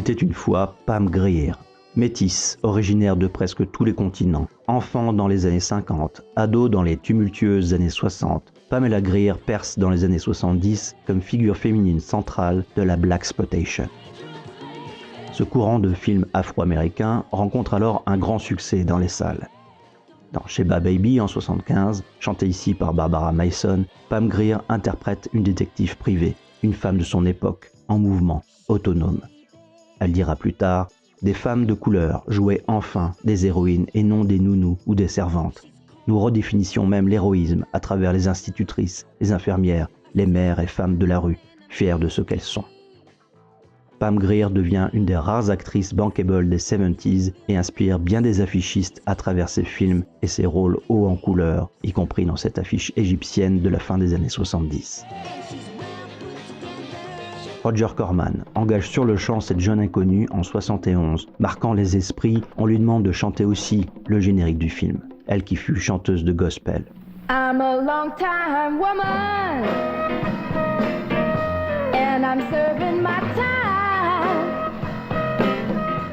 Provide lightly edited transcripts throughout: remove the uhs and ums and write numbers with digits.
était une fois Pam Grier. Métisse, originaire de presque tous les continents, enfant dans les années 50, ado dans les tumultueuses années 60, Pamela Grier perce dans les années 70 comme figure féminine centrale de la Blaxploitation. Ce courant de films afro-américains rencontre alors un grand succès dans les salles. Dans Sheba Baby en 1975, chanté ici par Barbara Mason, Pam Grier interprète une détective privée, une femme de son époque, en mouvement, autonome. Elle dira plus tard: des femmes de couleur jouaient enfin des héroïnes et non des nounous ou des servantes. Nous redéfinissions même l'héroïsme à travers les institutrices, les infirmières, les mères et femmes de la rue, fières de ce qu'elles sont. Pam Grier devient une des rares actrices bankable des 70s et inspire bien des affichistes à travers ses films et ses rôles hauts en couleur, y compris dans cette affiche égyptienne de la fin des années 70. Roger Corman engage sur le champ cette jeune inconnue en 71. Marquant les esprits, on lui demande de chanter aussi le générique du film, elle qui fut chanteuse de gospel. I'm a long-time woman, and I'm serving my time.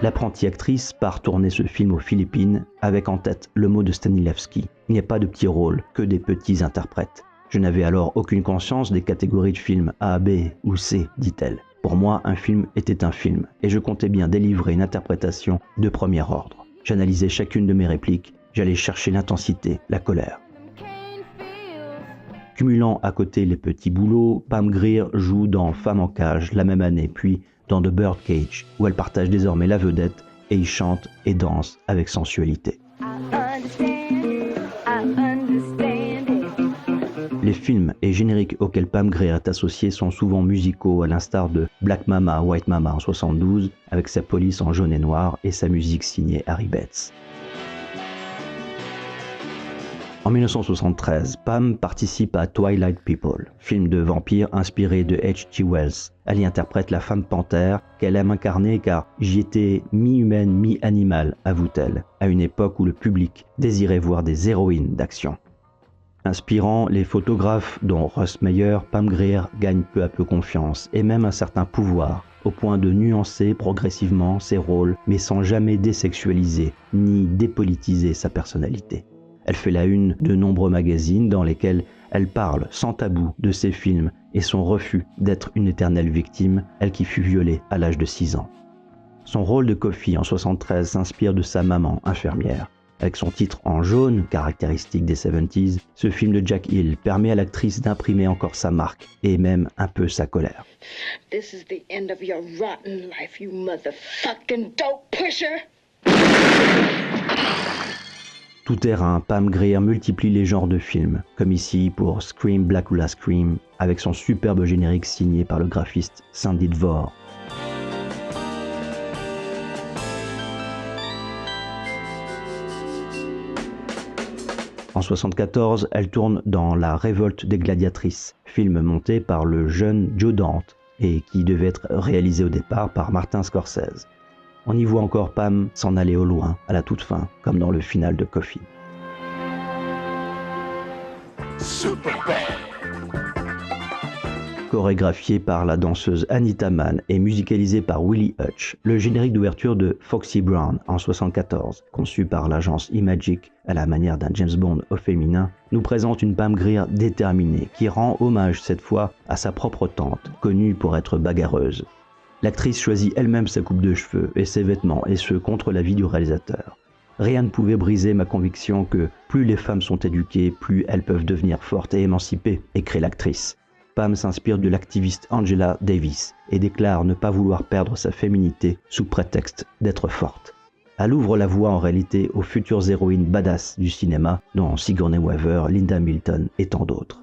L'apprentie actrice part tourner ce film aux Philippines avec en tête le mot de Stanislavski. Il n'y a pas de petits rôles, que des petits interprètes. Je n'avais alors aucune conscience des catégories de films A, B ou C, dit-elle. Pour moi, un film était un film, et je comptais bien délivrer une interprétation de premier ordre. J'analysais chacune de mes répliques, j'allais chercher l'intensité, la colère. Cumulant à côté les petits boulots, Pam Grier joue dans Femme en cage la même année, puis dans The Birdcage, où elle partage désormais la vedette et y chante et danse avec sensualité. Les films et génériques auxquels Pam Grier est associée sont souvent musicaux, à l'instar de Black Mama, White Mama en 1972, avec sa police en jaune et noir et sa musique signée Harry Betts. En 1973, Pam participe à Twilight People, film de vampire inspiré de H.G. Wells. Elle y interprète la femme panthère qu'elle aime incarner car j'y étais mi-humaine, mi-animale, avoue-t-elle, à une époque où le public désirait voir des héroïnes d'action. Inspirant les photographes dont Russ Meyer, Pam Grier gagne peu à peu confiance et même un certain pouvoir, au point de nuancer progressivement ses rôles, mais sans jamais désexualiser ni dépolitiser sa personnalité. Elle fait la une de nombreux magazines dans lesquels elle parle sans tabou de ses films et son refus d'être une éternelle victime, elle qui fut violée à l'âge de 6 ans. Son rôle de Coffee en 1973 s'inspire de sa maman infirmière. Avec son titre en jaune, caractéristique des 70s, ce film de Jack Hill permet à l'actrice d'imprimer encore sa marque et même un peu sa colère. This is the end of your rotten life, you motherfucking dope pusher. Tout terrain, Pam Grier multiplie les genres de films, comme ici pour Scream Blacula Scream, avec son superbe générique signé par le graphiste Sandy Dvor. En 1974, elle tourne dans La Révolte des gladiatrices, film monté par le jeune Joe Dante et qui devait être réalisé au départ par Martin Scorsese. On y voit encore Pam s'en aller au loin, à la toute fin, comme dans le final de Coffee. Chorégraphié par la danseuse Anita Mann et musicalisé par Willie Hutch, le générique d'ouverture de Foxy Brown en 1974, conçu par l'agence Imagic à la manière d'un James Bond au féminin, nous présente une Pam Grier déterminée qui rend hommage cette fois à sa propre tante, connue pour être bagarreuse. L'actrice choisit elle-même sa coupe de cheveux et ses vêtements, et ce contre l'avis du réalisateur. Rien ne pouvait briser ma conviction que plus les femmes sont éduquées, plus elles peuvent devenir fortes et émancipées, écrit l'actrice. Pam s'inspire de l'activiste Angela Davis et déclare ne pas vouloir perdre sa féminité sous prétexte d'être forte. Elle ouvre la voie en réalité aux futures héroïnes badass du cinéma, dont Sigourney Weaver, Linda Hamilton et tant d'autres.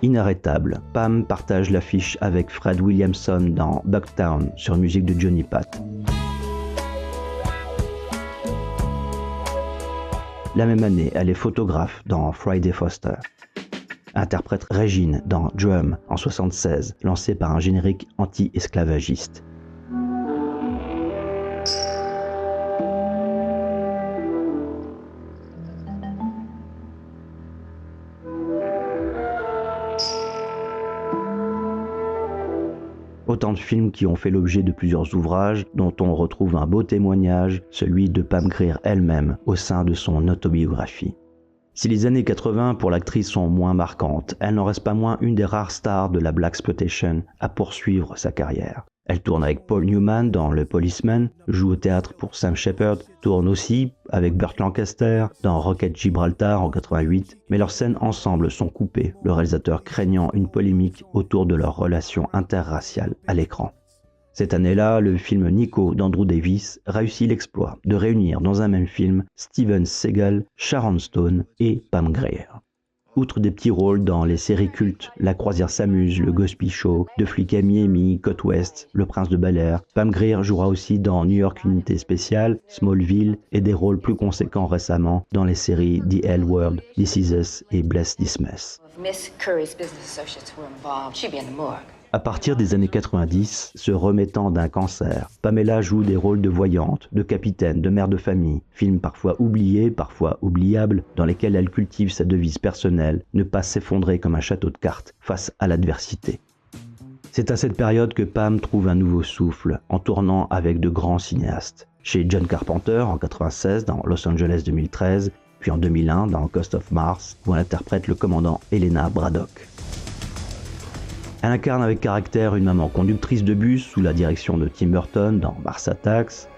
Inarrêtable, Pam partage l'affiche avec Fred Williamson dans Bucktown sur musique de Johnny Pat. La même année, elle est photographe dans Friday Foster. Interprète Régine dans Drum en 1976, lancé par un générique anti-esclavagiste. Autant de films qui ont fait l'objet de plusieurs ouvrages dont on retrouve un beau témoignage, celui de Pam Grier elle-même au sein de son autobiographie. Si les années 80 pour l'actrice sont moins marquantes, elle n'en reste pas moins une des rares stars de la blaxploitation à poursuivre sa carrière. Elle tourne avec Paul Newman dans Le Policeman, joue au théâtre pour Sam Shepard, tourne aussi avec Burt Lancaster dans Rocket Gibraltar en 88, mais leurs scènes ensemble sont coupées, le réalisateur craignant une polémique autour de leur relation interraciale à l'écran. Cette année-là, le film Nico d'Andrew Davis réussit l'exploit de réunir dans un même film Steven Seagal, Sharon Stone et Pam Grier. Outre des petits rôles dans les séries cultes La Croisière s'amuse, Le Cosby Show, De flics à Miami, Côte Ouest, Le Prince de Bel-Air, Pam Grier jouera aussi dans New York Unité Spéciale, Smallville et des rôles plus conséquents récemment dans les séries The L Word, This Is Us et Bless This Mess. Miss Curry's business associates were involved. She'd be in the morgue. À partir des années 90, se remettant d'un cancer, Pamela joue des rôles de voyante, de capitaine, de mère de famille, films parfois oubliés, parfois oubliables, dans lesquels elle cultive sa devise personnelle, ne pas s'effondrer comme un château de cartes face à l'adversité. C'est à cette période que Pam trouve un nouveau souffle, en tournant avec de grands cinéastes. Chez John Carpenter en 1996 dans Los Angeles 2013, puis en 2001 dans Ghost of Mars, où elle interprète le commandant Helena Braddock. Elle incarne avec caractère une maman conductrice de bus sous la direction de Tim Burton dans Mars Attacks.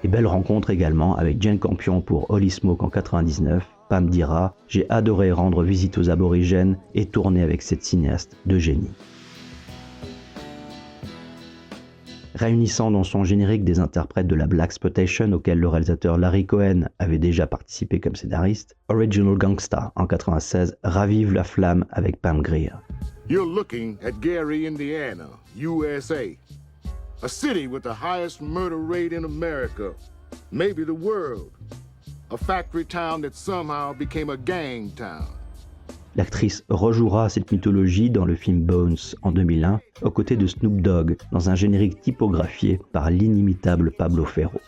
Et belle rencontre également avec Jane Campion pour Holy Smoke en 1999. Pam dira « J'ai adoré rendre visite aux aborigènes et tourner avec cette cinéaste de génie ». Réunissant dans son générique des interprètes de la blaxploitation auxquels le réalisateur Larry Cohen avait déjà participé comme scénariste, Original Gangsta en 1996 ravive la flamme avec Pam Grier. You're looking at Gary, Indiana, USA, a city with the highest murder rate in America, maybe the world, a factory town that somehow became a gang town. L'actrice rejouera cette mythologie dans le film Bones en 2001, aux côtés de Snoop Dogg, dans un générique typographié par l'inimitable Pablo Ferro.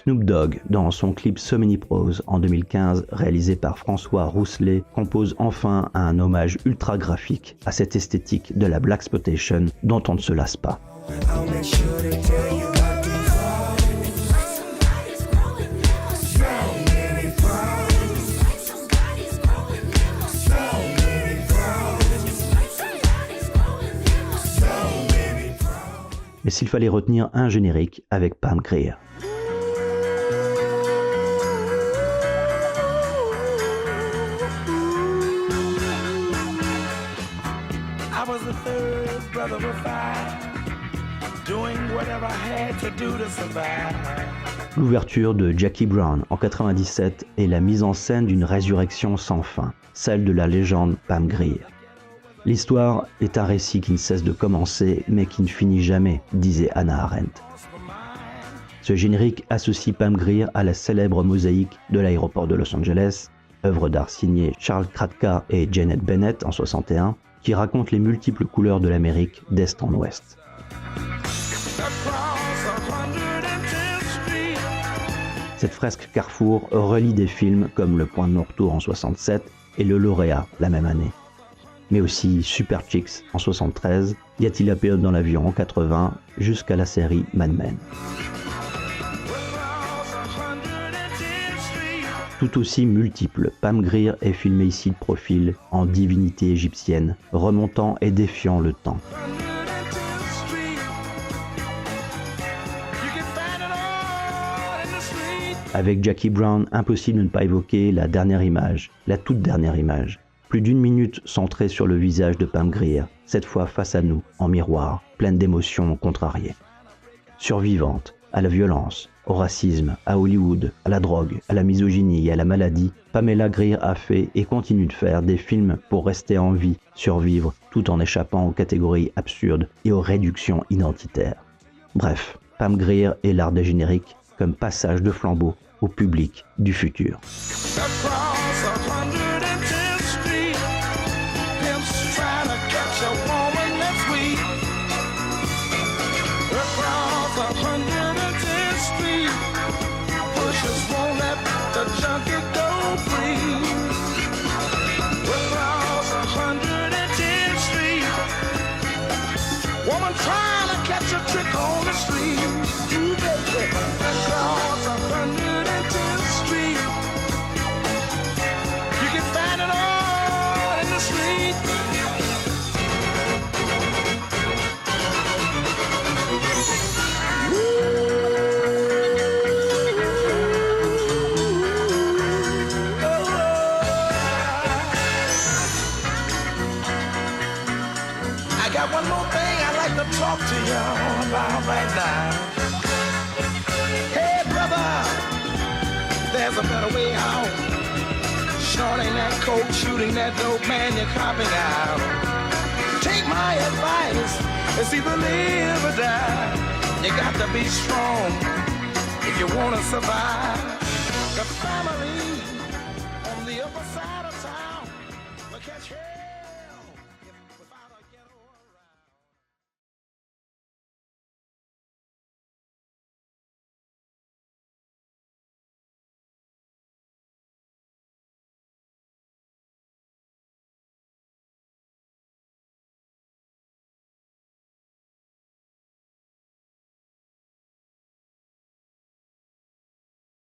Snoop Dogg, dans son clip So Many Pros en 2015, réalisé par François Rousselet, compose enfin un hommage ultra graphique à cette esthétique de la blaxploitation dont on ne se lasse pas. Mais s'il fallait retenir un générique avec Pam Grier. L'ouverture de Jackie Brown en 1997 est la mise en scène d'une résurrection sans fin, celle de la légende Pam Grier. L'histoire est un récit qui ne cesse de commencer, mais qui ne finit jamais, disait Hannah Arendt. Ce générique associe Pam Grier à la célèbre mosaïque de l'aéroport de Los Angeles, œuvre d'art signée Charles Kratka et Janet Bennett en 1961, qui raconte les multiples couleurs de l'Amérique d'est en ouest. Cette fresque Carrefour relie des films comme Le Point de non-retour en 1967 et Le Lauréat la même année. Mais aussi Super Chicks en 1973, Y a-t-il la période dans l'avion en 1980, jusqu'à la série Mad Men. Tout aussi multiple, Pam Grier est filmée ici de profil, en divinité égyptienne, remontant et défiant le temps. Avec Jackie Brown, impossible de ne pas évoquer la dernière image, la toute dernière image. Plus d'une minute centrée sur le visage de Pam Grier, cette fois face à nous, en miroir, pleine d'émotions contrariées. Survivante à la violence, au racisme, à Hollywood, à la drogue, à la misogynie et à la maladie, Pamela Grier a fait et continue de faire des films pour rester en vie, survivre, tout en échappant aux catégories absurdes et aux réductions identitaires. Bref, Pam Grier est l'art des génériques comme passage de flambeau au public du futur. Junkie go free. Across 100 across 110th Street. You can find it all in the street. I got one more thing I'd like to talk to y'all about right now. Hey, brother, there's a better way out. Snorting that coke, shooting that dope, man, you're copping out. Take my advice, it's either live or die. You got to be strong if you want to survive. The family